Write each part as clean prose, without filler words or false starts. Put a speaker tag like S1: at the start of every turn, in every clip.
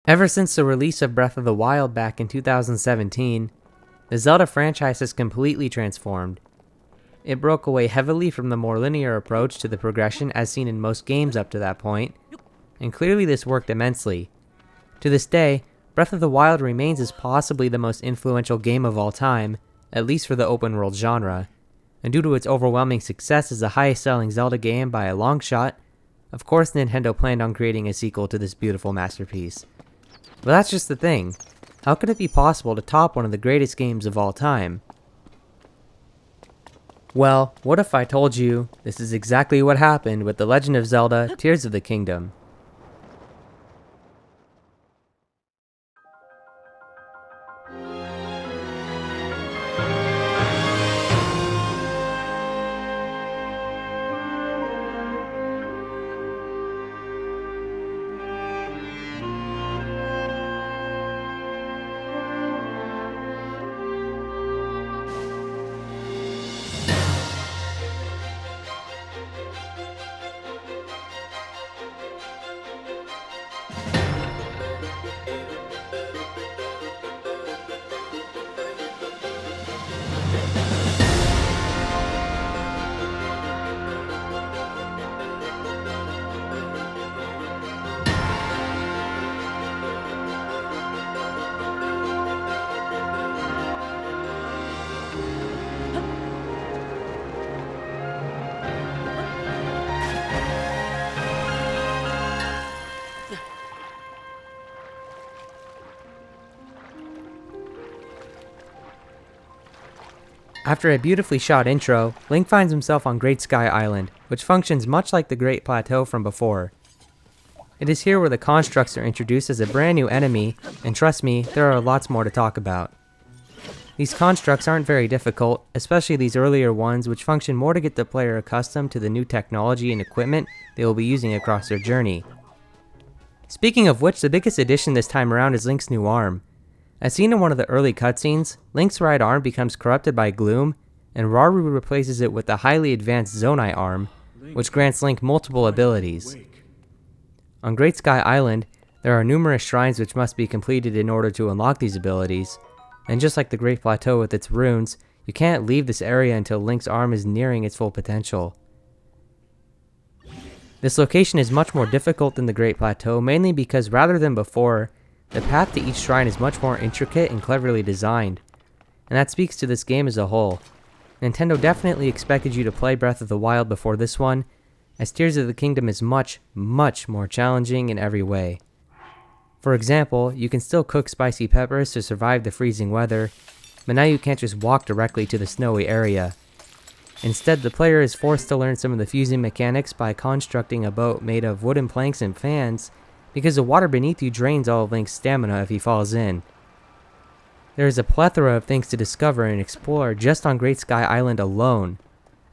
S1: Ever since the release of Breath of the Wild back in 2017, the Zelda franchise has completely transformed. It broke away heavily from the more linear approach to the progression as seen in most games up to that point, and clearly this worked immensely. To this day, Breath of the Wild remains as possibly the most influential game of all time, at least for the open world genre, and due to its overwhelming success as the highest selling Zelda game by a long shot, of course Nintendo planned on creating a sequel to this beautiful masterpiece. But that's just the thing. How could it be possible to top one of the greatest games of all time? Well, what if I told you this is exactly what happened with The Legend of Zelda: Tears of the Kingdom? After a beautifully shot intro, Link finds himself on Great Sky Island, which functions much like the Great Plateau from before. It is here where the constructs are introduced as a brand new enemy, and trust me, there are lots more to talk about. These constructs aren't very difficult, especially these earlier ones which function more to get the player accustomed to the new technology and equipment they will be using across their journey. Speaking of which, the biggest addition this time around is Link's new arm. As seen in one of the early cutscenes, Link's right arm becomes corrupted by gloom, and Rauru replaces it with the highly advanced Zonai arm, which grants Link multiple abilities. On Great Sky Island, there are numerous shrines which must be completed in order to unlock these abilities, and just like the Great Plateau with its runes, you can't leave this area until Link's arm is nearing its full potential. This location is much more difficult than the Great Plateau, mainly because rather than before, the path to each shrine is much more intricate and cleverly designed, and that speaks to this game as a whole. Nintendo definitely expected you to play Breath of the Wild before this one, as Tears of the Kingdom is much, much more challenging in every way. For example, you can still cook spicy peppers to survive the freezing weather, but now you can't just walk directly to the snowy area. Instead, the player is forced to learn some of the fusing mechanics by constructing a boat made of wooden planks and fans, because the water beneath you drains all of Link's stamina if he falls in. There is a plethora of things to discover and explore just on Great Sky Island alone.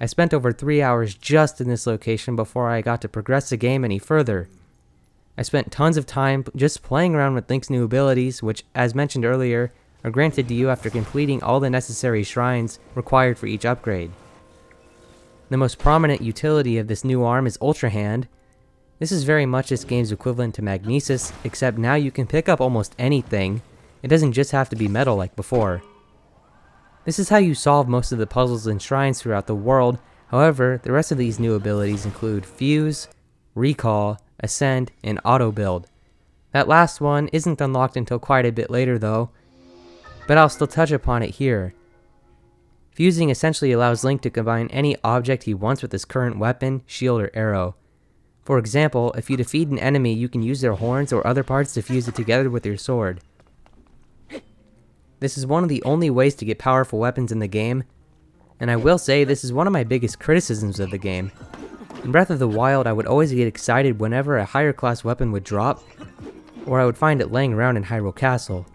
S1: I spent over 3 hours just in this location before I got to progress the game any further. I spent tons of time just playing around with Link's new abilities, which, as mentioned earlier, are granted to you after completing all the necessary shrines required for each upgrade. The most prominent utility of this new arm is Ultra Hand. This is very much this game's equivalent to Magnesis, except now you can pick up almost anything. It doesn't just have to be metal like before. This is how you solve most of the puzzles and shrines throughout the world. However, the rest of these new abilities include Fuse, Recall, Ascend, and Auto Build. That last one isn't unlocked until quite a bit later though, but I'll still touch upon it here. Fusing essentially allows Link to combine any object he wants with his current weapon, shield, or arrow. For example, if you defeat an enemy, you can use their horns or other parts to fuse it together with your sword. This is one of the only ways to get powerful weapons in the game, and I will say this is one of my biggest criticisms of the game. In Breath of the Wild, I would always get excited whenever a higher class weapon would drop, or I would find it laying around in Hyrule Castle.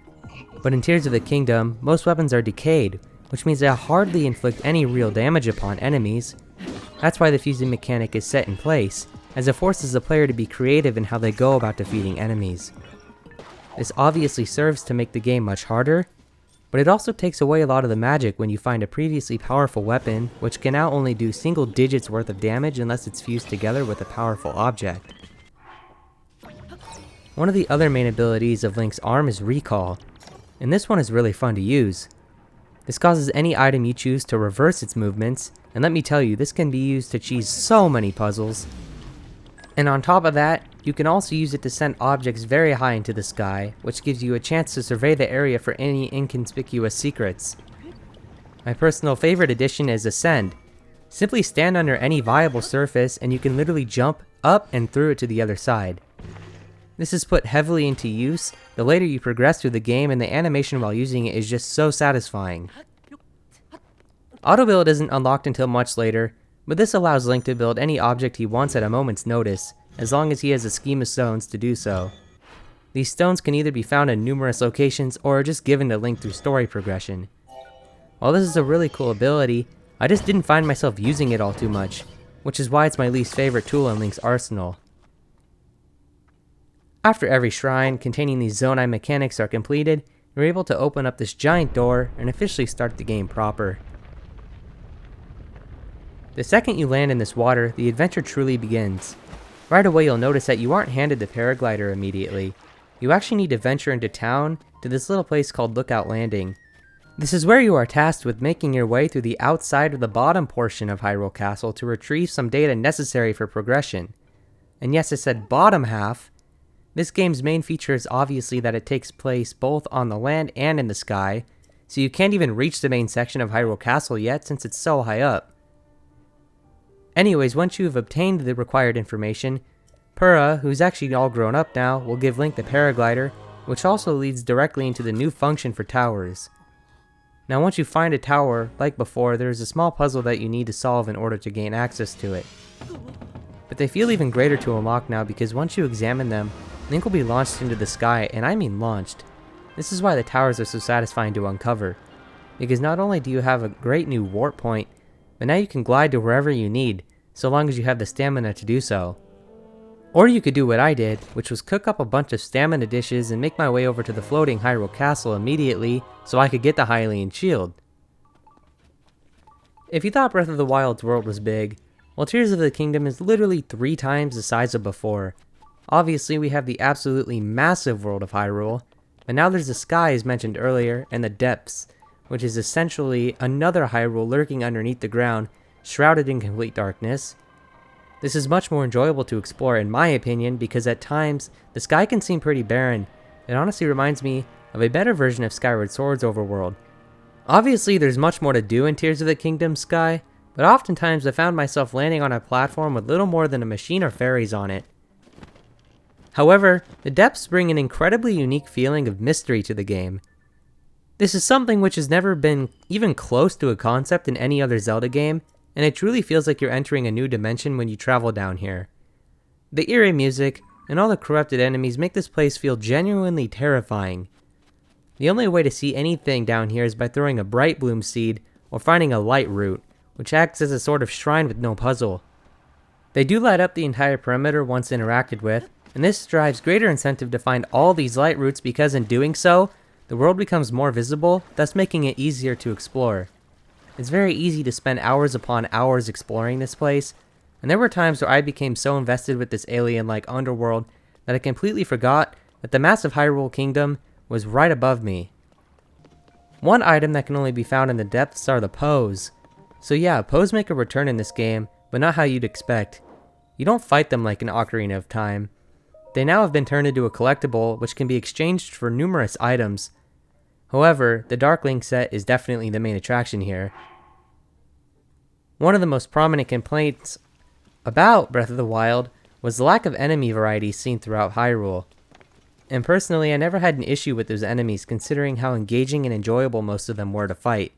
S1: But in Tears of the Kingdom, most weapons are decayed, which means they hardly inflict any real damage upon enemies. That's why the fusing mechanic is set in place, as it forces the player to be creative in how they go about defeating enemies. This obviously serves to make the game much harder, but it also takes away a lot of the magic when you find a previously powerful weapon, which can now only do single digits worth of damage unless it's fused together with a powerful object. One of the other main abilities of Link's arm is recall, and this one is really fun to use. This causes any item you choose to reverse its movements, and let me tell you, this can be used to cheese so many puzzles. And on top of that, you can also use it to send objects very high into the sky, which gives you a chance to survey the area for any inconspicuous secrets. My personal favorite addition is Ascend. Simply stand under any viable surface and you can literally jump up and through it to the other side. This is put heavily into use the later you progress through the game, and the animation while using it is just so satisfying. Auto build isn't unlocked until much later, but this allows Link to build any object he wants at a moment's notice, as long as he has a scheme of stones to do so. These stones can either be found in numerous locations or are just given to Link through story progression. While this is a really cool ability, I just didn't find myself using it all too much, which is why it's my least favorite tool in Link's arsenal. After every shrine containing these Zonai mechanics are completed, you're able to open up this giant door and officially start the game proper. The second you land in this water, the adventure truly begins. Right away you'll notice that you aren't handed the paraglider immediately. You actually need to venture into town to this little place called Lookout Landing. This is where you are tasked with making your way through the outside of the bottom portion of Hyrule Castle to retrieve some data necessary for progression. And yes, I said bottom half. This game's main feature is obviously that it takes place both on the land and in the sky, so you can't even reach the main section of Hyrule Castle yet since it's so high up. Anyways, once you have obtained the required information, Purah, who's actually all grown up now, will give Link the paraglider, which also leads directly into the new function for towers. Now once you find a tower, like before, there is a small puzzle that you need to solve in order to gain access to it. But they feel even greater to unlock now because once you examine them, Link will be launched into the sky, and I mean launched. This is why the towers are so satisfying to uncover, because not only do you have a great new warp point, but now you can glide to wherever you need, so long as you have the stamina to do so. Or you could do what I did, which was cook up a bunch of stamina dishes and make my way over to the floating Hyrule Castle immediately, so I could get the Hylian Shield. If you thought Breath of the Wild's world was big, well, Tears of the Kingdom is literally 3 times the size of before. Obviously, we have the absolutely massive world of Hyrule, but now there's the sky as mentioned earlier, and the depths, which is essentially another Hyrule lurking underneath the ground, shrouded in complete darkness. This is much more enjoyable to explore in my opinion, because at times, the sky can seem pretty barren. It honestly reminds me of a better version of Skyward Sword's overworld. Obviously, there's much more to do in Tears of the Kingdom sky, but oftentimes I found myself landing on a platform with little more than a machine or fairies on it. However, the depths bring an incredibly unique feeling of mystery to the game. This is something which has never been even close to a concept in any other Zelda game, and it truly feels like you're entering a new dimension when you travel down here. The eerie music and all the corrupted enemies make this place feel genuinely terrifying. The only way to see anything down here is by throwing a bright bloom seed or finding a light root, which acts as a sort of shrine with no puzzle. They do light up the entire perimeter once interacted with, and this drives greater incentive to find all these light roots because in doing so, the world becomes more visible, thus making it easier to explore. It's very easy to spend hours upon hours exploring this place, and there were times where I became so invested with this alien-like underworld that I completely forgot that the massive Hyrule Kingdom was right above me. One item that can only be found in the depths are the Poes. So yeah, Poes make a return in this game, but not how you'd expect. You don't fight them like in Ocarina of Time. They now have been turned into a collectible which can be exchanged for numerous items. However, the Dark Link set is definitely the main attraction here. One of the most prominent complaints about Breath of the Wild was the lack of enemy variety seen throughout Hyrule. And personally, I never had an issue with those enemies considering how engaging and enjoyable most of them were to fight.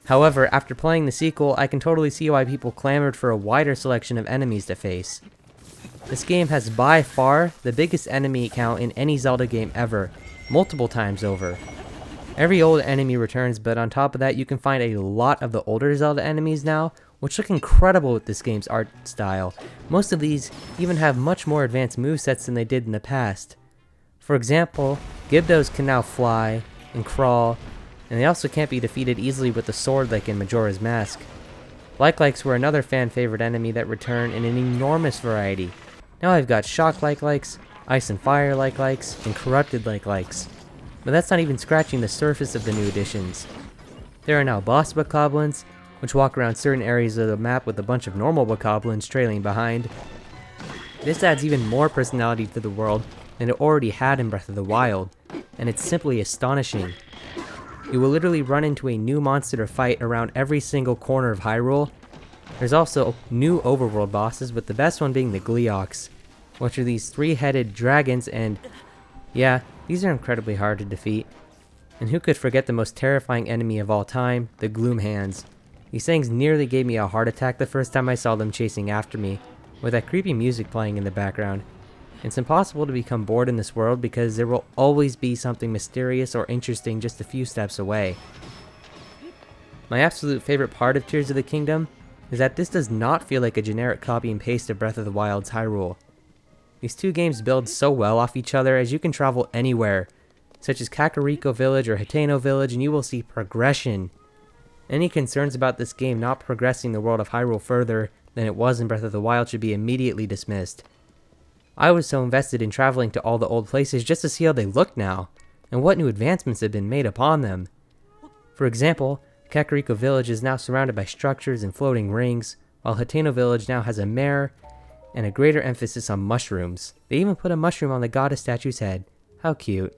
S1: However, after playing the sequel, I can totally see why people clamored for a wider selection of enemies to face. This game has by far the biggest enemy count in any Zelda game ever, multiple times over. Every old enemy returns, but on top of that you can find a lot of the older Zelda enemies now, which look incredible with this game's art style. Most of these even have much more advanced movesets than they did in the past. For example, Gyptos can now fly and crawl, and they also can't be defeated easily with a sword like in Majora's Mask. Like-likes were another fan favorite enemy that return in an enormous variety. Now I've got shock like-likes, ice and fire likes, and corrupted likes. But that's not even scratching the surface of the new additions. There are now boss bokoblins, which walk around certain areas of the map with a bunch of normal bokoblins trailing behind. This adds even more personality to the world than it already had in Breath of the Wild, and it's simply astonishing. You will literally run into a new monster to fight around every single corner of Hyrule. There's also new overworld bosses, with the best one being the Gleeoks, which are these three-headed dragons, and yeah, these are incredibly hard to defeat. And who could forget the most terrifying enemy of all time, the Gloom Hands. These things nearly gave me a heart attack the first time I saw them chasing after me, with that creepy music playing in the background. It's impossible to become bored in this world because there will always be something mysterious or interesting just a few steps away. My absolute favorite part of Tears of the Kingdom is that this does not feel like a generic copy and paste of Breath of the Wild's Hyrule. These two games build so well off each other as you can travel anywhere, such as Kakariko Village or Hateno Village, and you will see progression. Any concerns about this game not progressing the world of Hyrule further than it was in Breath of the Wild should be immediately dismissed. I was so invested in traveling to all the old places just to see how they look now, and what new advancements have been made upon them. For example, Kakariko Village is now surrounded by structures and floating rings, while Hateno Village now has a mare and a greater emphasis on mushrooms. They even put a mushroom on the goddess statue's head. How cute.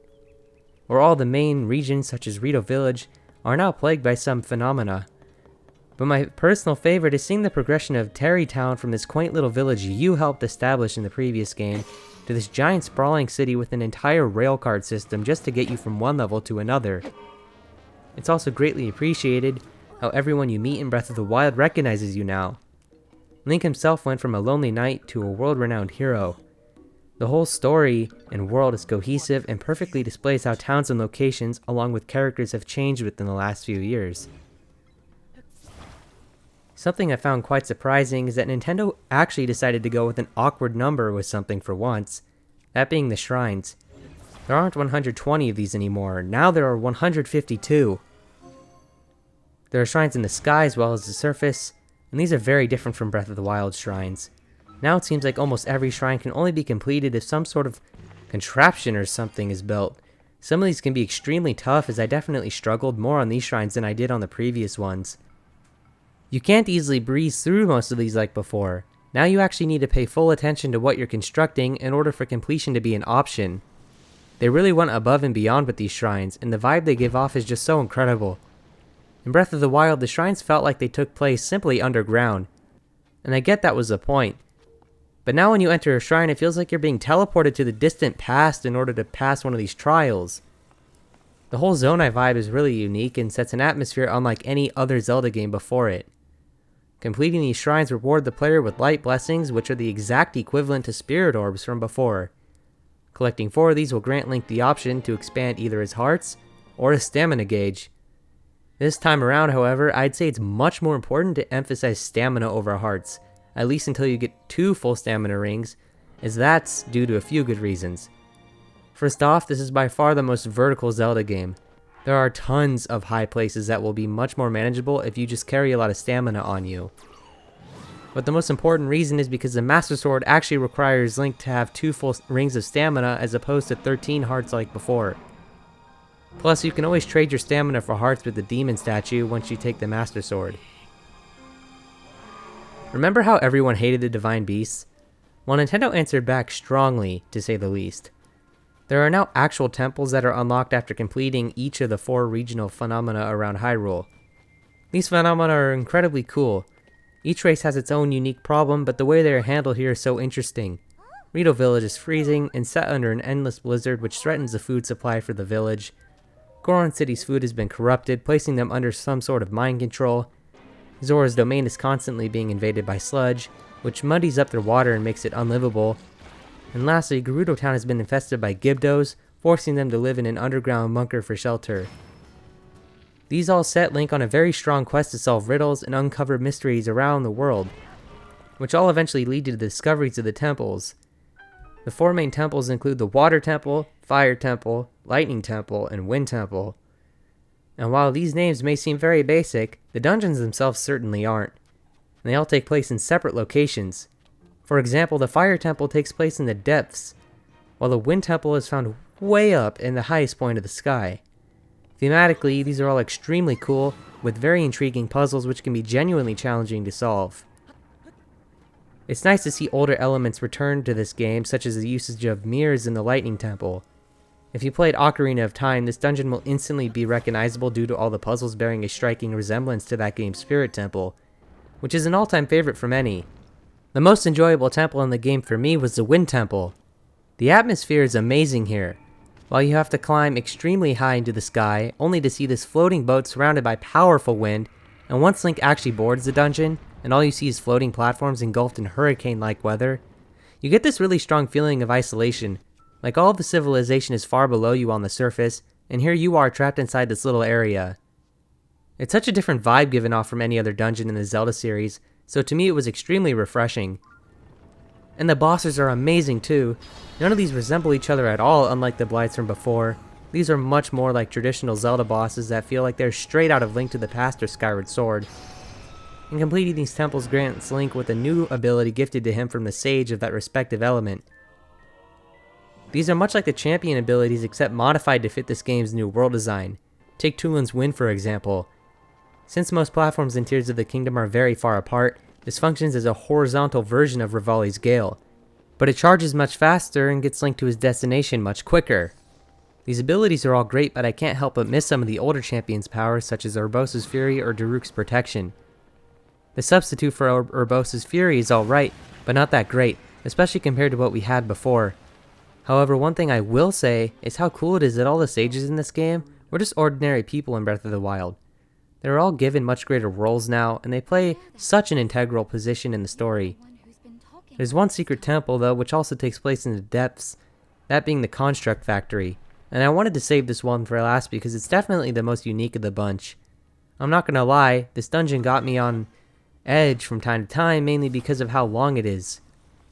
S1: Or all the main regions such as Rito Village are now plagued by some phenomena. But my personal favorite is seeing the progression of Terry Town from this quaint little village you helped establish in the previous game to this giant sprawling city with an entire railcard system just to get you from one level to another. It's also greatly appreciated how everyone you meet in Breath of the Wild recognizes you now. Link himself went from a lonely knight to a world-renowned hero. The whole story and world is cohesive and perfectly displays how towns and locations along with characters have changed within the last few years. Something I found quite surprising is that Nintendo actually decided to go with an awkward number with something for once, that being the shrines. There aren't 120 of these anymore, now there are 152. There are shrines in the sky as well as the surface, and these are very different from Breath of the Wild shrines. Now it seems like almost every shrine can only be completed if some sort of contraption or something is built. Some of these can be extremely tough, as I definitely struggled more on these shrines than I did on the previous ones. You can't easily breeze through most of these like before. Now you actually need to pay full attention to what you're constructing in order for completion to be an option. They really went above and beyond with these shrines, and the vibe they give off is just so incredible. In Breath of the Wild, the shrines felt like they took place simply underground, and I get that was the point. But now when you enter a shrine, it feels like you're being teleported to the distant past in order to pass one of these trials. The whole Zonai vibe is really unique and sets an atmosphere unlike any other Zelda game before it. Completing these shrines reward the player with light blessings, which are the exact equivalent to spirit orbs from before. Collecting 4 of these will grant Link the option to expand either his hearts or his stamina gauge. This time around, however, I'd say it's much more important to emphasize stamina over hearts, at least until you get 2 full stamina rings, as that's due to a few good reasons. First off, this is by far the most vertical Zelda game. There are tons of high places that will be much more manageable if you just carry a lot of stamina on you. But the most important reason is because the Master Sword actually requires Link to have 2 full rings of stamina as opposed to 13 hearts like before. Plus, you can always trade your stamina for hearts with the demon statue once you take the Master Sword. Remember how everyone hated the Divine Beasts? Well, Nintendo answered back strongly, to say the least. There are now actual temples that are unlocked after completing each of the 4 regional phenomena around Hyrule. These phenomena are incredibly cool. Each race has its own unique problem, but the way they are handled here is so interesting. Rito Village is freezing and set under an endless blizzard which threatens the food supply for the village. Goron City's food has been corrupted, placing them under some sort of mind control. Zora's domain is constantly being invaded by sludge, which muddies up their water and makes it unlivable. And lastly, Gerudo Town has been infested by Gibdos, forcing them to live in an underground bunker for shelter. These all set Link on a very strong quest to solve riddles and uncover mysteries around the world, which all eventually lead to the discoveries of the temples. The 4 main temples include the Water Temple, Fire Temple, Lightning Temple, and Wind Temple. And while these names may seem very basic, the dungeons themselves certainly aren't. And they all take place in separate locations. For example, the Fire Temple takes place in the depths, while the Wind Temple is found way up in the highest point of the sky. Thematically, these are all extremely cool, with very intriguing puzzles which can be genuinely challenging to solve. It's nice to see older elements return to this game, such as the usage of mirrors in the Lightning Temple. If you played Ocarina of Time, this dungeon will instantly be recognizable due to all the puzzles bearing a striking resemblance to that game's Spirit Temple, which is an all-time favorite for many. The most enjoyable temple in the game for me was the Wind Temple. The atmosphere is amazing here. While you have to climb extremely high into the sky, only to see this floating boat surrounded by powerful wind, and once Link actually boards the dungeon, and all you see is floating platforms engulfed in hurricane-like weather, you get this really strong feeling of isolation, like all of the civilization is far below you on the surface, and here you are trapped inside this little area. It's such a different vibe given off from any other dungeon in the Zelda series, so to me it was extremely refreshing. And the bosses are amazing too. None of these resemble each other at all, unlike the Blights from before. These are much more like traditional Zelda bosses that feel like they're straight out of Link to the Past or Skyward Sword. And completing these temples grants Link with a new ability gifted to him from the Sage of that respective element. These are much like the champion abilities except modified to fit this game's new world design. Take Tulin's Wind for example. Since most platforms and Tears of the Kingdom are very far apart, this functions as a horizontal version of Rivali's Gale, but it charges much faster and gets Link to his destination much quicker. These abilities are all great, but I can't help but miss some of the older champions' powers such as Urbosa's Fury or Daruk's Protection. The substitute for Urbosa's Fury is alright, but not that great, especially compared to what we had before. However, one thing I will say is how cool it is that all the sages in this game were just ordinary people in Breath of the Wild. They're all given much greater roles now, and they play such an integral position in the story. There's one secret temple though, which also takes place in the depths, that being the Construct Factory, and I wanted to save this one for last because it's definitely the most unique of the bunch. I'm not gonna lie, this dungeon got me on edge from time to time, mainly because of how long it is.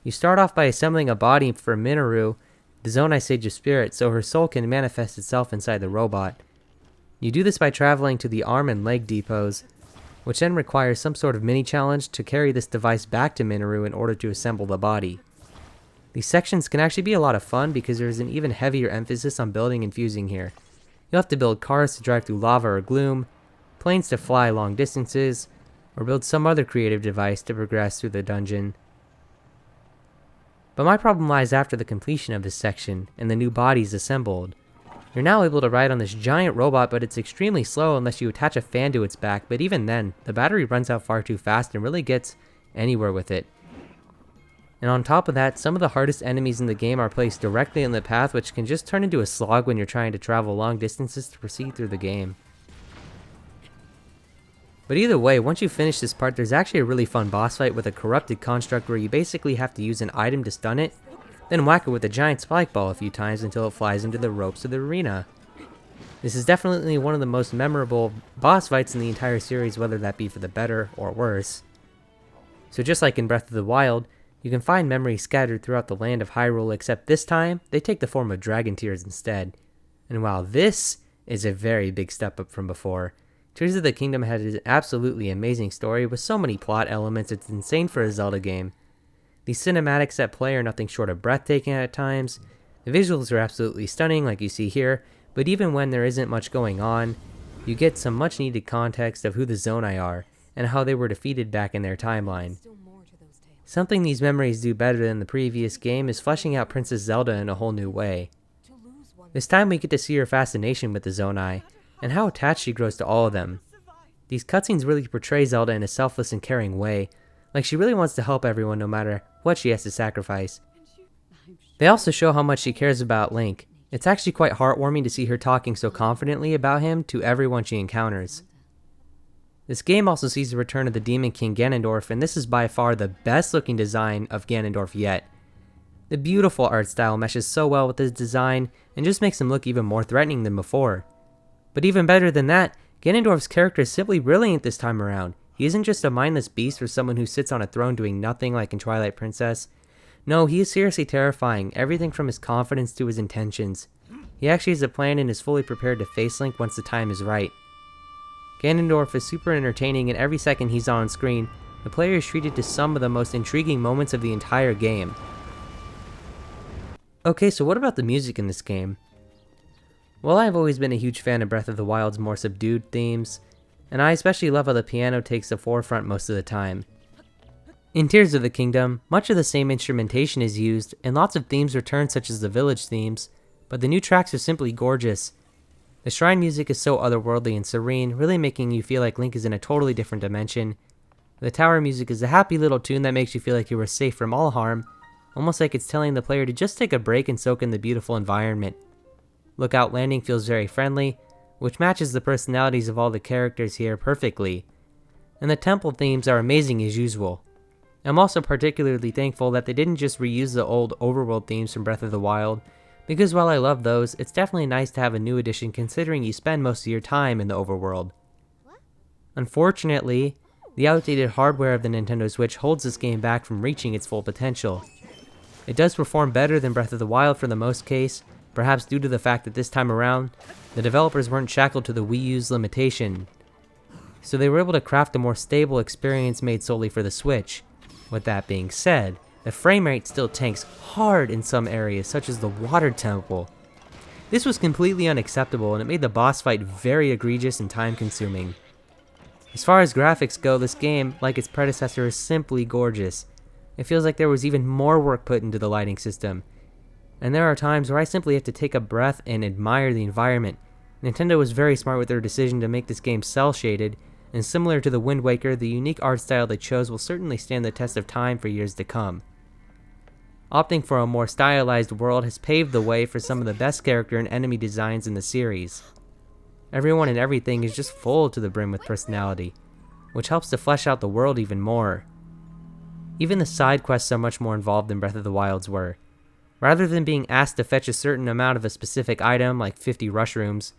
S1: You start off by assembling a body for Minoru, the Zonai Sage of Spirit, so her soul can manifest itself inside the robot. You do this by traveling to the arm and leg depots, which then requires some sort of mini-challenge to carry this device back to Minoru in order to assemble the body. These sections can actually be a lot of fun because there's an even heavier emphasis on building and fusing here. You'll have to build cars to drive through lava or gloom, planes to fly long distances, or build some other creative device to progress through the dungeon. But my problem lies after the completion of this section and the new bodies assembled. You're now able to ride on this giant robot, but it's extremely slow unless you attach a fan to its back, but even then, the battery runs out far too fast and really gets anywhere with it. And on top of that, some of the hardest enemies in the game are placed directly in the path, which can just turn into a slog when you're trying to travel long distances to proceed through the game. But either way, once you finish this part, there's actually a really fun boss fight with a corrupted construct where you basically have to use an item to stun it, then whack it with a giant spike ball a few times until it flies into the ropes of the arena. This is definitely one of the most memorable boss fights in the entire series, whether that be for the better or worse. So just like in Breath of the Wild, you can find memories scattered throughout the land of Hyrule, except this time, they take the form of dragon tears instead. And while this is a very big step up from before, Tears of the Kingdom had an absolutely amazing story with so many plot elements, it's insane for a Zelda game. The cinematics at play are nothing short of breathtaking at times. The visuals are absolutely stunning like you see here, but even when there isn't much going on, you get some much needed context of who the Zonai are, and how they were defeated back in their timeline. Something these memories do better than the previous game is fleshing out Princess Zelda in a whole new way. This time we get to see her fascination with the Zonai, and how attached she grows to all of them. These cutscenes really portray Zelda in a selfless and caring way, like she really wants to help everyone no matter what she has to sacrifice. They also show how much she cares about Link. It's actually quite heartwarming to see her talking so confidently about him to everyone she encounters. This game also sees the return of the Demon King Ganondorf, and this is by far the best looking design of Ganondorf yet. The beautiful art style meshes so well with his design and just makes him look even more threatening than before. But even better than that, Ganondorf's character is simply brilliant this time around. He isn't just a mindless beast or someone who sits on a throne doing nothing like in Twilight Princess. No, he is seriously terrifying, everything from his confidence to his intentions. He actually has a plan and is fully prepared to face Link once the time is right. Ganondorf is super entertaining, and every second he's on screen, the player is treated to some of the most intriguing moments of the entire game. Okay, so what about the music in this game? Well, I've always been a huge fan of Breath of the Wild's more subdued themes, and I especially love how the piano takes the forefront most of the time. In Tears of the Kingdom, much of the same instrumentation is used, and lots of themes return such as the village themes, but the new tracks are simply gorgeous. The shrine music is so otherworldly and serene, really making you feel like Link is in a totally different dimension. The tower music is a happy little tune that makes you feel like you are safe from all harm, almost like it's telling the player to just take a break and soak in the beautiful environment. Lookout Landing feels very friendly, which matches the personalities of all the characters here perfectly. And the temple themes are amazing as usual. I'm also particularly thankful that they didn't just reuse the old overworld themes from Breath of the Wild, because while I love those, it's definitely nice to have a new addition considering you spend most of your time in the overworld. Unfortunately, the outdated hardware of the Nintendo Switch holds this game back from reaching its full potential. It does perform better than Breath of the Wild for the most case, perhaps due to the fact that this time around, the developers weren't shackled to the Wii U's limitation, so they were able to craft a more stable experience made solely for the Switch. With that being said, the frame rate still tanks hard in some areas, such as the Water Temple. This was completely unacceptable, and it made the boss fight very egregious and time-consuming. As far as graphics go, this game, like its predecessor, is simply gorgeous. It feels like there was even more work put into the lighting system, and there are times where I simply have to take a breath and admire the environment. Nintendo was very smart with their decision to make this game cel-shaded, and similar to the Wind Waker, the unique art style they chose will certainly stand the test of time for years to come. Opting for a more stylized world has paved the way for some of the best character and enemy designs in the series. Everyone and everything is just full to the brim with personality, which helps to flesh out the world even more. Even the side quests are much more involved than Breath of the Wild's were. Rather than being asked to fetch a certain amount of a specific item, like 50 rush rooms,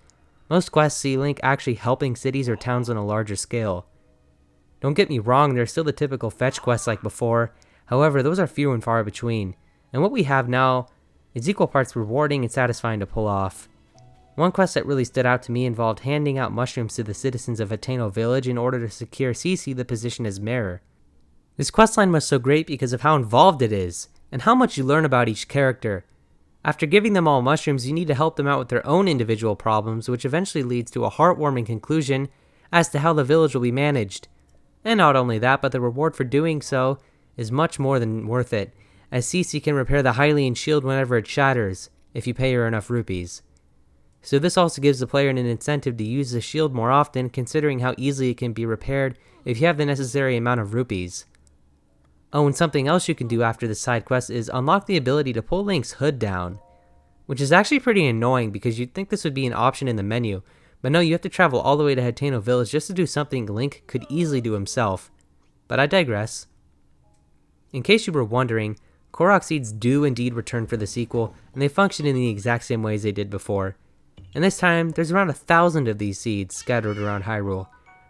S1: most quests see Link actually helping cities or towns on a larger scale. Don't get me wrong, there's still the typical fetch quests like before, however those are few and far between, and what we have now is equal parts rewarding and satisfying to pull off. One quest that really stood out to me involved handing out mushrooms to the citizens of Hateno Village in order to secure Cece the position as mayor. This questline was so great because of how involved it is, and how much you learn about each character. After giving them all mushrooms, you need to help them out with their own individual problems, which eventually leads to a heartwarming conclusion as to how the village will be managed. And not only that, but the reward for doing so is much more than worth it, as Cece can repair the Hylian shield whenever it shatters, if you pay her enough rupees. So this also gives the player an incentive to use the shield more often, considering how easily it can be repaired if you have the necessary amount of rupees. Oh, and something else you can do after this side quest is unlock the ability to pull Link's hood down, which is actually pretty annoying because you'd think this would be an option in the menu, but no, you have to travel all the way to Hateno Village just to do something Link could easily do himself. But I digress. In case you were wondering, Korok seeds do indeed return for the sequel, and they function in the exact same ways they did before. And this time, there's around 1,000 of these seeds scattered around Hyrule,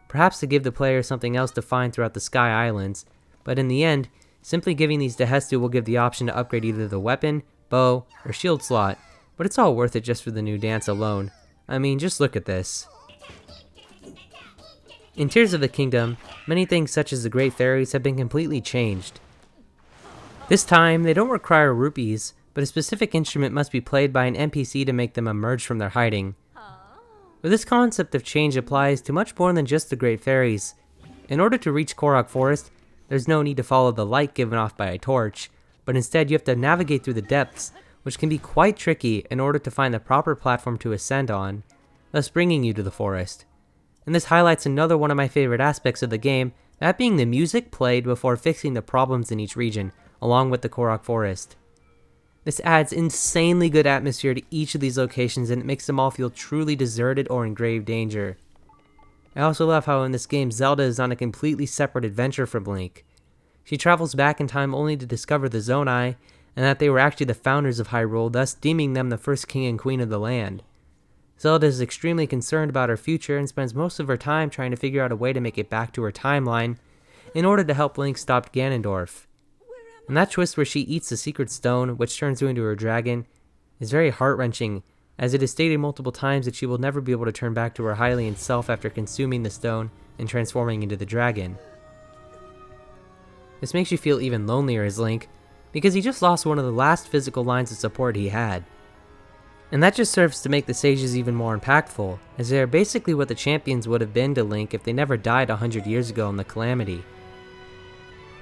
S1: perhaps to give the player something else to find throughout the Sky Islands, but in the end, simply giving these to Hestu will give the option to upgrade either the weapon, bow, or shield slot, but it's all worth it just for the new dance alone. I mean, just look at this. In Tears of the Kingdom, many things such as the Great Fairies have been completely changed. This time, they don't require rupees, but a specific instrument must be played by an NPC to make them emerge from their hiding. But this concept of change applies to much more than just the Great Fairies. In order to reach Korok Forest, there's no need to follow the light given off by a torch, but instead you have to navigate through the depths, which can be quite tricky in order to find the proper platform to ascend on, thus bringing you to the forest. And this highlights another one of my favorite aspects of the game, that being the music played before fixing the problems in each region, along with the Korok Forest. This adds insanely good atmosphere to each of these locations, and it makes them all feel truly deserted or in grave danger. I also love how in this game Zelda is on a completely separate adventure from Link. She travels back in time only to discover the Zonai, and that they were actually the founders of Hyrule, thus deeming them the first king and queen of the land. Zelda is extremely concerned about her future and spends most of her time trying to figure out a way to make it back to her timeline in order to help Link stop Ganondorf. And that twist where she eats the secret stone, which turns her into her dragon, is very heart-wrenching, as it is stated multiple times that she will never be able to turn back to her Hylian self after consuming the stone and transforming into the dragon. This makes you feel even lonelier as Link, because he just lost one of the last physical lines of support he had. And that just serves to make the sages even more impactful, as they are basically what the champions would have been to Link if they never died 100 years ago in the Calamity.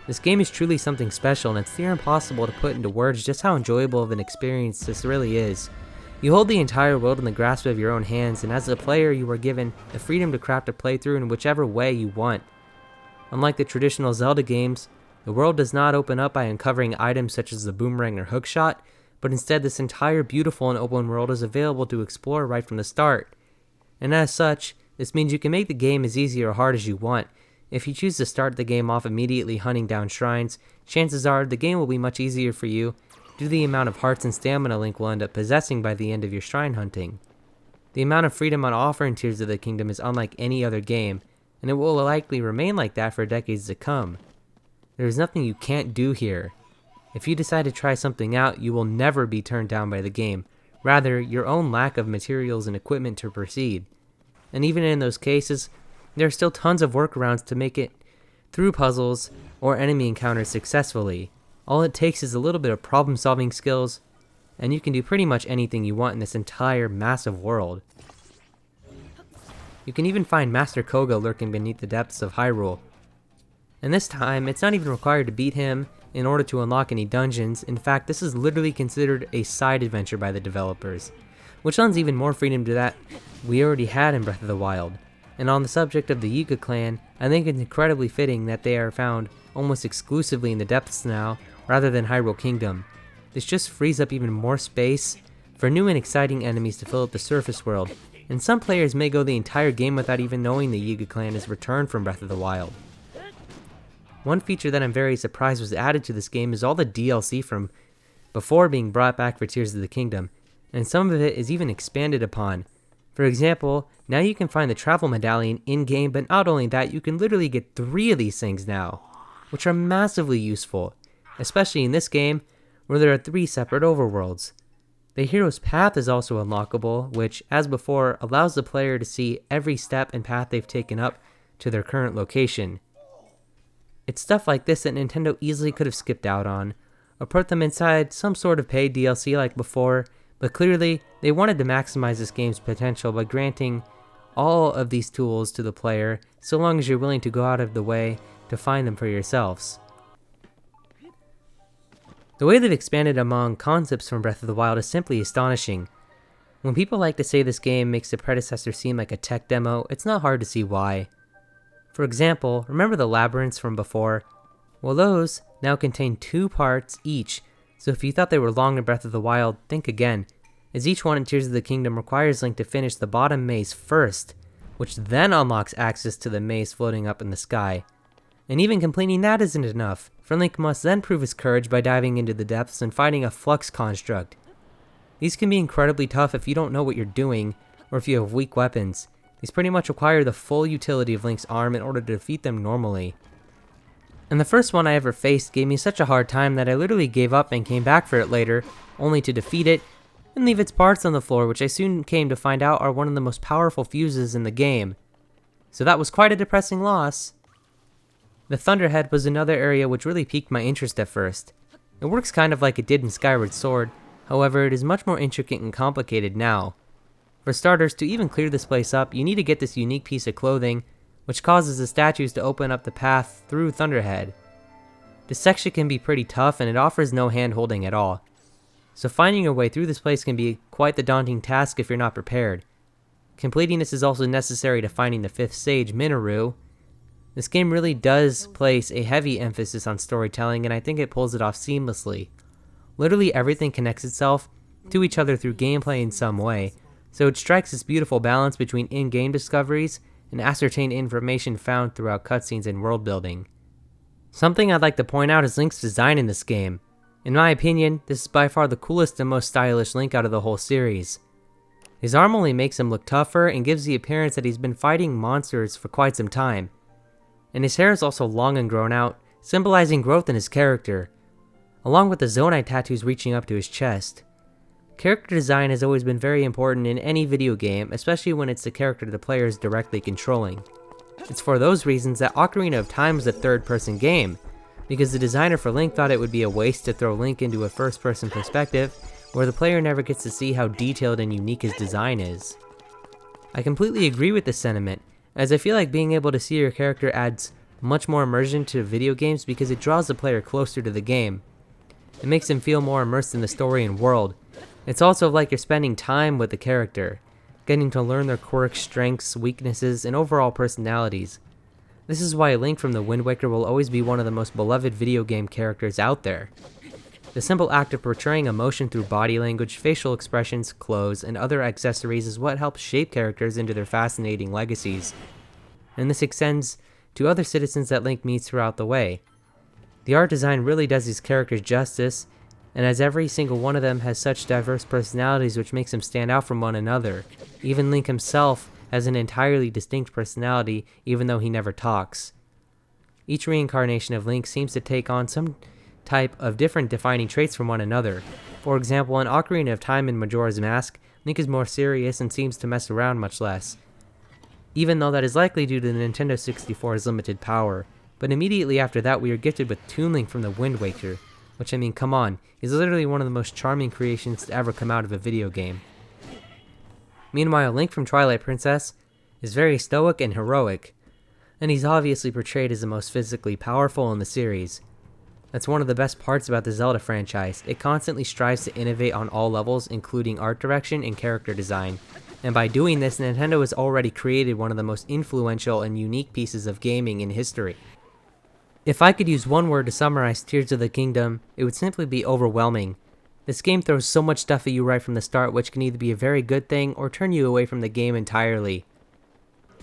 S1: This game is truly something special, and it's near impossible to put into words just how enjoyable of an experience this really is. You hold the entire world in the grasp of your own hands, and as a player you are given the freedom to craft a playthrough in whichever way you want. Unlike the traditional Zelda games, the world does not open up by uncovering items such as the boomerang or hookshot, but instead this entire beautiful and open world is available to explore right from the start. And as such, this means you can make the game as easy or hard as you want. If you choose to start the game off immediately hunting down shrines, chances are the game will be much easier for you due to the amount of hearts and stamina Link will end up possessing by the end of your shrine hunting. The amount of freedom on offer in Tears of the Kingdom is unlike any other game, and it will likely remain like that for decades to come. There is nothing you can't do here. If you decide to try something out, you will never be turned down by the game, rather your own lack of materials and equipment to proceed. And even in those cases, there are still tons of workarounds to make it through puzzles or enemy encounters successfully. All it takes is a little bit of problem solving skills, and you can do pretty much anything you want in this entire massive world. You can even find Master Koga lurking beneath the depths of Hyrule. And this time, it's not even required to beat him in order to unlock any dungeons. In fact, this is literally considered a side adventure by the developers, which lends even more freedom to that we already had in Breath of the Wild. And on the subject of the Yiga clan, I think it's incredibly fitting that they are found almost exclusively in the depths now, rather than Hyrule Kingdom. This just frees up even more space for new and exciting enemies to fill up the surface world, and some players may go the entire game without even knowing the Yiga clan is returned from Breath of the Wild. One feature that I'm very surprised was added to this game is all the DLC from before being brought back for Tears of the Kingdom, and some of it is even expanded upon. For example, now you can find the travel medallion in-game, but not only that, you can literally get 3 of these things now, which are massively useful, especially in this game where there are 3 separate overworlds. The hero's path is also unlockable, which, as before, allows the player to see every step and path they've taken up to their current location. It's stuff like this that Nintendo easily could have skipped out on, or put them inside some sort of paid DLC like before, but clearly they wanted to maximize this game's potential by granting all of these tools to the player, so long as you're willing to go out of the way to find them for yourselves. The way they've expanded among concepts from Breath of the Wild is simply astonishing. When people like to say this game makes the predecessor seem like a tech demo, it's not hard to see why. For example, remember the labyrinths from before? Well, those now contain 2 parts each, so if you thought they were long in Breath of the Wild, think again, as each one in Tears of the Kingdom requires Link to finish the bottom maze first, which then unlocks access to the maze floating up in the sky. And even completing that isn't enough, for Link must then prove his courage by diving into the depths and fighting a flux construct. These can be incredibly tough if you don't know what you're doing, or if you have weak weapons. These pretty much require the full utility of Link's arm in order to defeat them normally. And the first one I ever faced gave me such a hard time that I literally gave up and came back for it later, only to defeat it and leave its parts on the floor, which I soon came to find out are one of the most powerful fuses in the game. So that was quite a depressing loss. The Thunderhead was another area which really piqued my interest at first. It works kind of like it did in Skyward Sword, however it is much more intricate and complicated now. For starters, to even clear this place up, you need to get this unique piece of clothing, which causes the statues to open up the path through Thunderhead. This section can be pretty tough and it offers no hand-holding at all, so finding your way through this place can be quite the daunting task if you're not prepared. Completing this is also necessary to finding the 5th sage, Minoru. This game really does place a heavy emphasis on storytelling, and I think it pulls it off seamlessly. Literally everything connects itself to each other through gameplay in some way, so it strikes this beautiful balance between in-game discoveries and ascertained information found throughout cutscenes and world building. Something I'd like to point out is Link's design in this game. In my opinion, this is by far the coolest and most stylish Link out of the whole series. His arm only makes him look tougher and gives the appearance that he's been fighting monsters for quite some time. And his hair is also long and grown out, symbolizing growth in his character, along with the Zonai tattoos reaching up to his chest. Character design has always been very important in any video game, especially when it's the character the player is directly controlling. It's for those reasons that Ocarina of Time is a third-person game, because the designer for Link thought it would be a waste to throw Link into a first-person perspective, where the player never gets to see how detailed and unique his design is. I completely agree with this sentiment, as I feel like being able to see your character adds much more immersion to video games because it draws the player closer to the game. It makes them feel more immersed in the story and world. It's also like you're spending time with the character, getting to learn their quirks, strengths, weaknesses, and overall personalities. This is why Link from the Wind Waker will always be one of the most beloved video game characters out there. The simple act of portraying emotion through body language, facial expressions, clothes, and other accessories is what helps shape characters into their fascinating legacies. And this extends to other citizens that Link meets throughout the way. The art design really does these characters justice, and as every single one of them has such diverse personalities which makes them stand out from one another. Even Link himself has an entirely distinct personality even though he never talks. Each reincarnation of Link seems to take on some type of different defining traits from one another. For example, in Ocarina of Time and Majora's Mask, Link is more serious and seems to mess around much less, even though that is likely due to the Nintendo 64's limited power. But immediately after that, we are gifted with Toon Link from the Wind Waker, which, I mean, come on, is literally one of the most charming creations to ever come out of a video game. Meanwhile, Link from Twilight Princess is very stoic and heroic, and he's obviously portrayed as the most physically powerful in the series. That's one of the best parts about the Zelda franchise. It constantly strives to innovate on all levels, including art direction and character design. And by doing this, Nintendo has already created one of the most influential and unique pieces of gaming in history. If I could use one word to summarize Tears of the Kingdom, it would simply be overwhelming. This game throws so much stuff at you right from the start, which can either be a very good thing or turn you away from the game entirely.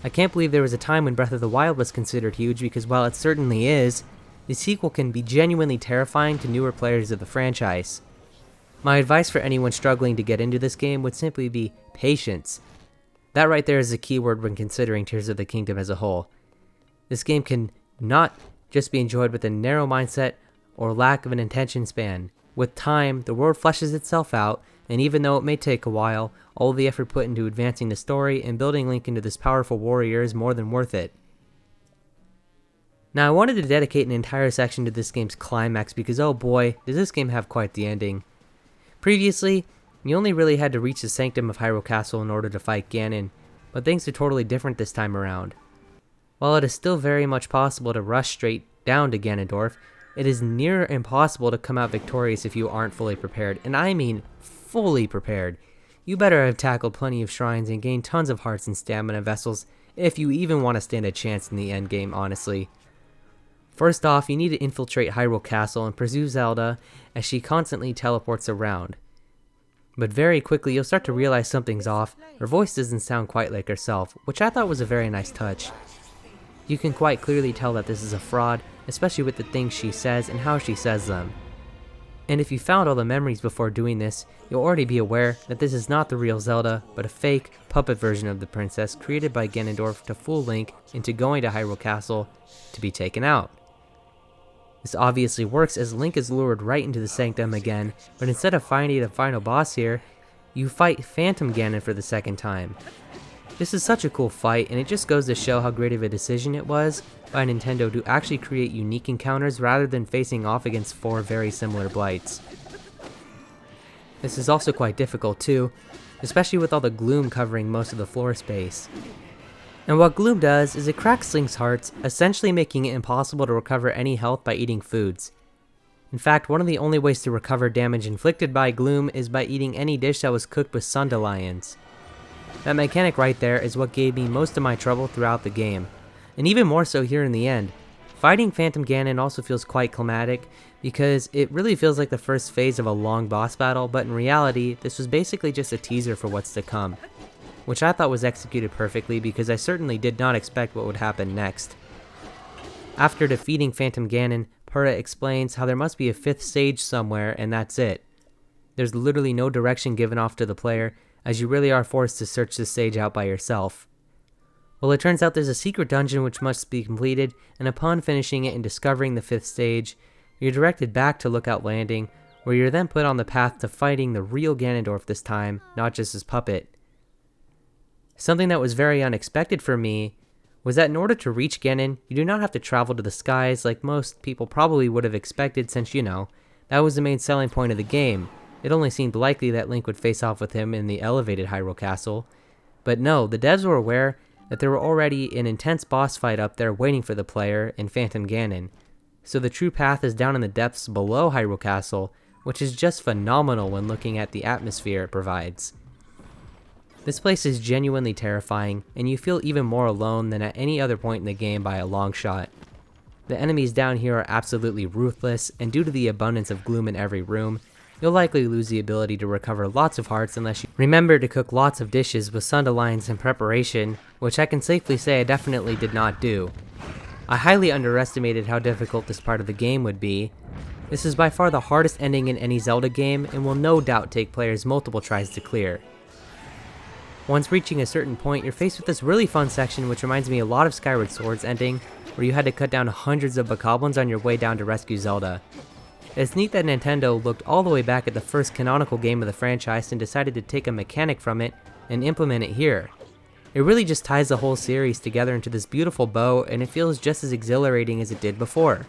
S1: I can't believe there was a time when Breath of the Wild was considered huge, because while it certainly is, the sequel can be genuinely terrifying to newer players of the franchise. My advice for anyone struggling to get into this game would simply be patience. That right there is the key word when considering Tears of the Kingdom as a whole. This game can not just be enjoyed with a narrow mindset or lack of an attention span. With time, the world fleshes itself out, and even though it may take a while, all the effort put into advancing the story and building Link into this powerful warrior is more than worth it. Now, I wanted to dedicate an entire section to this game's climax because, oh boy, does this game have quite the ending. Previously, you only really had to reach the Sanctum of Hyrule Castle in order to fight Ganon, but things are totally different this time around. While it is still very much possible to rush straight down to Ganondorf, it is near impossible to come out victorious if you aren't fully prepared, and I mean fully prepared. You better have tackled plenty of shrines and gained tons of hearts and stamina vessels if you even want to stand a chance in the endgame, honestly. First off, you need to infiltrate Hyrule Castle and pursue Zelda as she constantly teleports around. But very quickly you'll start to realize something's off. Her voice doesn't sound quite like herself, which I thought was a very nice touch. You can quite clearly tell that this is a fraud, especially with the things she says and how she says them. And if you found all the memories before doing this, you'll already be aware that this is not the real Zelda, but a fake, puppet version of the princess created by Ganondorf to fool Link into going to Hyrule Castle to be taken out. This obviously works as Link is lured right into the Sanctum again, but instead of fighting the final boss here, you fight Phantom Ganon for the second time. This is such a cool fight, and it just goes to show how great of a decision it was by Nintendo to actually create unique encounters rather than facing off against 4 very similar blights. This is also quite difficult too, especially with all the gloom covering most of the floor space. And what gloom does is it cracks Link's hearts, essentially making it impossible to recover any health by eating foods. In fact, one of the only ways to recover damage inflicted by gloom is by eating any dish that was cooked with Sundelions. That mechanic right there is what gave me most of my trouble throughout the game, and even more so here in the end. Fighting Phantom Ganon also feels quite climatic, because it really feels like the first phase of a long boss battle, but in reality, this was basically just a teaser for what's to come, which I thought was executed perfectly because I certainly did not expect what would happen next. After defeating Phantom Ganon, Purah explains how there must be a 5th stage somewhere, and that's it. There's literally no direction given off to the player, as you really are forced to search this stage out by yourself. Well, it turns out there's a secret dungeon which must be completed, and upon finishing it and discovering the 5th stage, you're directed back to Lookout Landing, where you're then put on the path to fighting the real Ganondorf this time, not just his puppet. Something that was very unexpected for me was that in order to reach Ganon, you do not have to travel to the skies like most people probably would have expected since, that was the main selling point of the game. It only seemed likely that Link would face off with him in the elevated Hyrule Castle. But no, the devs were aware that there were already an intense boss fight up there waiting for the player in Phantom Ganon. So the true path is down in the depths below Hyrule Castle, which is just phenomenal when looking at the atmosphere it provides. This place is genuinely terrifying, and you feel even more alone than at any other point in the game by a long shot. The enemies down here are absolutely ruthless, and due to the abundance of gloom in every room, you'll likely lose the ability to recover lots of hearts unless you remember to cook lots of dishes with Sundalines in preparation, which I can safely say I definitely did not do. I highly underestimated how difficult this part of the game would be. This is by far the hardest ending in any Zelda game and will no doubt take players multiple tries to clear. Once reaching a certain point, you're faced with this really fun section which reminds me a lot of Skyward Sword's ending, where you had to cut down hundreds of bokoblins on your way down to rescue Zelda. It's neat that Nintendo looked all the way back at the first canonical game of the franchise and decided to take a mechanic from it and implement it here. It really just ties the whole series together into this beautiful bow, and it feels just as exhilarating as it did before.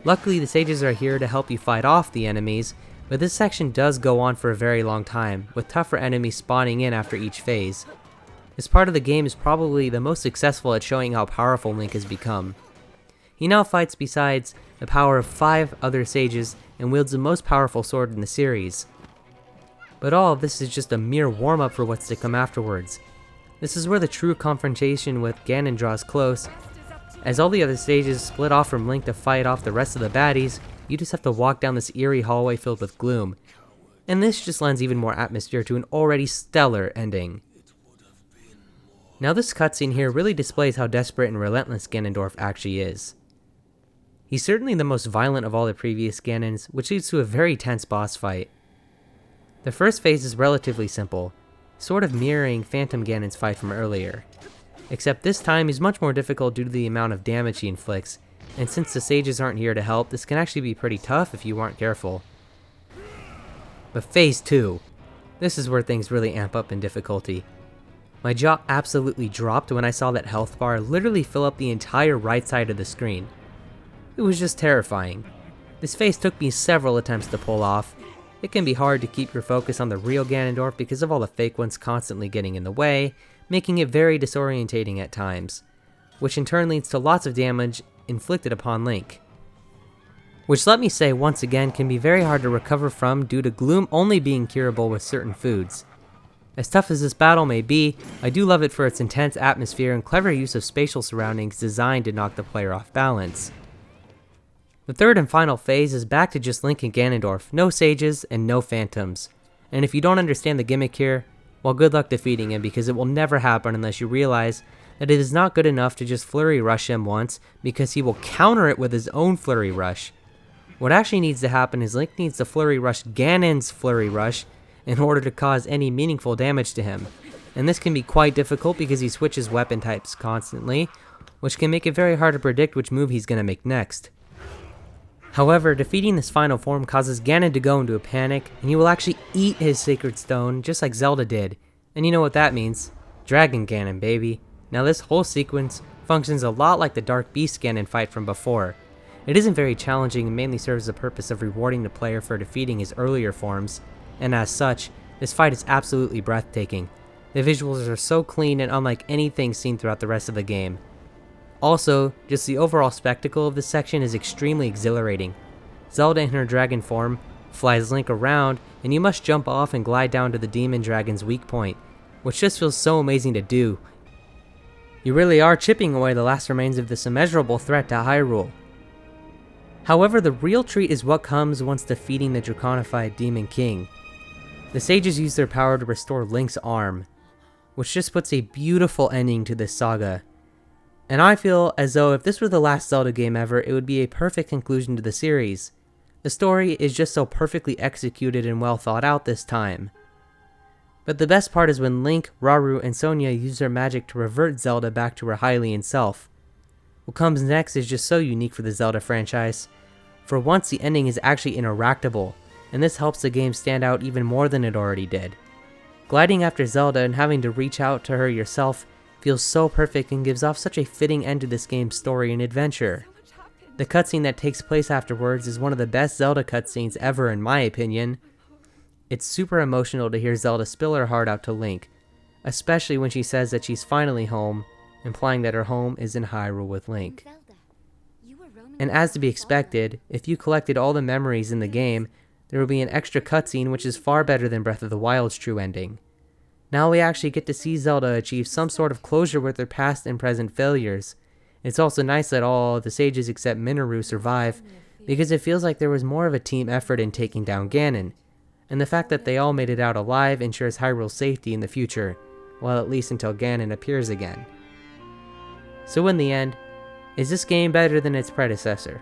S1: Luckily, the sages are here to help you fight off the enemies, but this section does go on for a very long time, with tougher enemies spawning in after each phase. This part of the game is probably the most successful at showing how powerful Link has become. He now fights besides the power of 5 other sages and wields the most powerful sword in the series. But all of this is just a mere warm-up for what's to come afterwards. This is where the true confrontation with Ganon draws close. As all the other stages split off from Link to fight off the rest of the baddies, you just have to walk down this eerie hallway filled with gloom. And this just lends even more atmosphere to an already stellar ending. Now this cutscene here really displays how desperate and relentless Ganondorf actually is. He's certainly the most violent of all the previous Ganons, which leads to a very tense boss fight. The first phase is relatively simple, sort of mirroring Phantom Ganon's fight from earlier. Except this time he's much more difficult due to the amount of damage he inflicts, and since the sages aren't here to help, this can actually be pretty tough if you aren't careful. But phase 2. This is where things really amp up in difficulty. My jaw absolutely dropped when I saw that health bar literally fill up the entire right side of the screen. It was just terrifying. This phase took me several attempts to pull off. It can be hard to keep your focus on the real Ganondorf because of all the fake ones constantly getting in the way, making it very disorientating at times, which in turn leads to lots of damage inflicted upon Link. Which, let me say once again, can be very hard to recover from due to gloom only being curable with certain foods. As tough as this battle may be, I do love it for its intense atmosphere and clever use of spatial surroundings designed to knock the player off balance. The third and final phase is back to just Link and Ganondorf, no sages and no phantoms. And if you don't understand the gimmick here, well, good luck defeating him because it will never happen unless you realize that it is not good enough to just flurry rush him once, because he will counter it with his own flurry rush. What actually needs to happen is Link needs to flurry rush Ganon's flurry rush in order to cause any meaningful damage to him. And this can be quite difficult because he switches weapon types constantly, which can make it very hard to predict which move he's going to make next. However, defeating this final form causes Ganon to go into a panic, and he will actually eat his Sacred Stone, just like Zelda did. And you know what that means. Dragon Ganon, baby. Now this whole sequence functions a lot like the Dark Beast Ganon fight from before. It isn't very challenging and mainly serves the purpose of rewarding the player for defeating his earlier forms, and as such, this fight is absolutely breathtaking. The visuals are so clean and unlike anything seen throughout the rest of the game. Also, just the overall spectacle of this section is extremely exhilarating. Zelda in her dragon form flies Link around, and you must jump off and glide down to the demon dragon's weak point, which just feels so amazing to do. You really are chipping away the last remains of this immeasurable threat to Hyrule. However, the real treat is what comes once defeating the Draconified Demon King. The sages use their power to restore Link's arm, which just puts a beautiful ending to this saga. And I feel as though if this were the last Zelda game ever, it would be a perfect conclusion to the series. The story is just so perfectly executed and well thought out this time. But the best part is when Link, Rauru, and Sonia use their magic to revert Zelda back to her Hylian self. What comes next is just so unique for the Zelda franchise. For once, the ending is actually interactable, and this helps the game stand out even more than it already did. Gliding after Zelda and having to reach out to her yourself feels so perfect and gives off such a fitting end to this game's story and adventure. The cutscene that takes place afterwards is one of the best Zelda cutscenes ever in my opinion. It's super emotional to hear Zelda spill her heart out to Link, especially when she says that she's finally home, implying that her home is in Hyrule with Link. And as to be expected, if you collected all the memories in the game, there will be an extra cutscene which is far better than Breath of the Wild's true ending. Now we actually get to see Zelda achieve some sort of closure with her past and present failures. It's also nice that all the sages except Minoru survive, because it feels like there was more of a team effort in taking down Ganon, and the fact that they all made it out alive ensures Hyrule's safety in the future, well at least until Ganon appears again. So in the end, is this game better than its predecessor?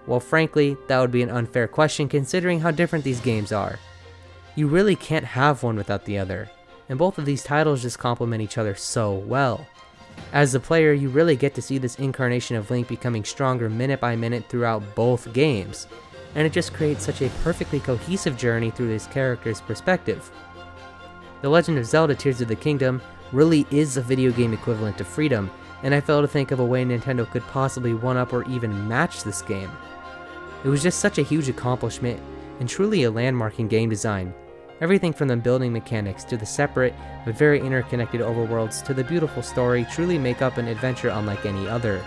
S1: Well frankly, that would be an unfair question considering how different these games are. You really can't have one without the other, and both of these titles just complement each other so well. As the player, you really get to see this incarnation of Link becoming stronger minute by minute throughout both games, and it just creates such a perfectly cohesive journey through this character's perspective. The Legend of Zelda Tears of the Kingdom really is a video game equivalent to Freedom, and I fail to think of a way Nintendo could possibly one-up or even match this game. It was just such a huge accomplishment, and truly a landmark in game design. Everything from the building mechanics to the separate but very interconnected overworlds to the beautiful story truly make up an adventure unlike any other.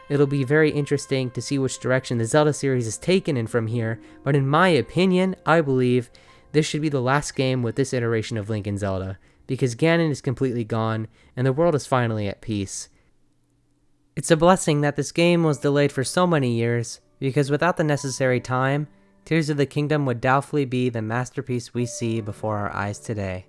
S1: It'll be very interesting to see which direction the Zelda series is taken in from here, but in my opinion, I believe this should be the last game with this iteration of Link and Zelda, because Ganon is completely gone, and the world is finally at peace. It's a blessing that this game was delayed for so many years, because without the necessary time, Tears of the Kingdom would doubtfully be the masterpiece we see before our eyes today.